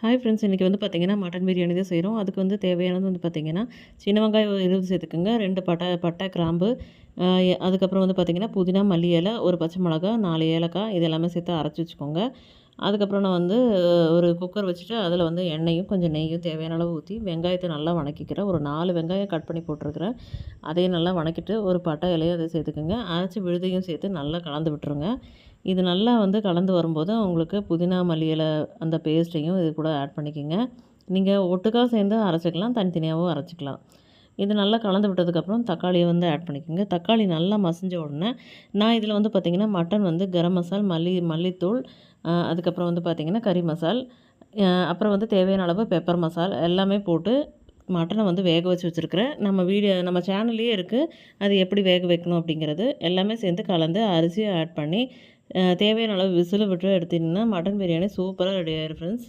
Hi friends, இன்றைக்கி வந்து பார்த்திங்கன்னா மட்டன் பிரியாணி தான் செய்கிறோம். அதுக்கு வந்து தேவையானது வந்து பார்த்திங்கன்னா, சின்ன வெங்காயம் 20 சேர்த்துக்குங்க, 2 பட்டை, கிராம்பு, அதுக்கப்புறம் வந்து பார்த்திங்கன்னா புதினா, மல்லி இலை, ஒரு பச்சை மிளகா, 4 ஏலக்காய் இது எல்லாமே சேர்த்து அரைச்சி வச்சுக்கோங்க. அதுக்கப்புறம் நான் வந்து ஒரு குக்கர் வச்சுட்டு அதில் வந்து எண்ணெயும் கொஞ்சம் நெய்யும் தேவையான அளவு ஊற்றி வெங்காயத்தை நல்லா வணக்கிக்கிறேன். ஒரு 4 வெங்காயம் கட் பண்ணி போட்டிருக்கிறேன். அதையும் நல்லா வணக்கிட்டு ஒரு பட்டை இலையும் அதை சேர்த்துக்குங்க. அரைச்சி விழுதையும் சேர்த்து நல்லா கலந்து விட்டுருங்க. இது நல்லா வந்து கலந்து வரும்போது உங்களுக்கு புதினா, மல்லி இலை அந்த பேஸ்ட்டையும் இது கூட ஆட் பண்ணிக்கோங்க. நீங்கள் ஒட்டுக்கா சேர்ந்து அரைச்சிக்கலாம், தனித்தனியாகவும் அரைச்சிக்கலாம். இது நல்லா கலந்து விட்டதுக்கப்புறம் தக்காளியை வந்து ஆட் பண்ணிக்கோங்க. தக்காளி நல்லா மசிஞ்ச உடனே நான் இதில் வந்து பார்த்திங்கன்னா மட்டன் வந்து கரம் மசால், மல்லித்தூள், அதுக்கப்புறம் வந்து பார்த்திங்கன்னா கறி மசால், அப்புறம் வந்து தேவையான அளவு பெப்பர் மசால் எல்லாமே போட்டு மட்டனை வந்து வேக வச்சு வச்சுருக்கிறேன். நம்ம சேனல்லையே இருக்குது, அது எப்படி வேக வைக்கணும் அப்படிங்கிறது எல்லாமே சேர்ந்து கலந்து அரிசியை ஆட் பண்ணி தேவையான அளவு விசில் விட்டு எடுத்திங்கன்னா மட்டன் பிரியாணி சூப்பராக ரெடி ஆயிரும் ஃப்ரெண்ட்ஸ்.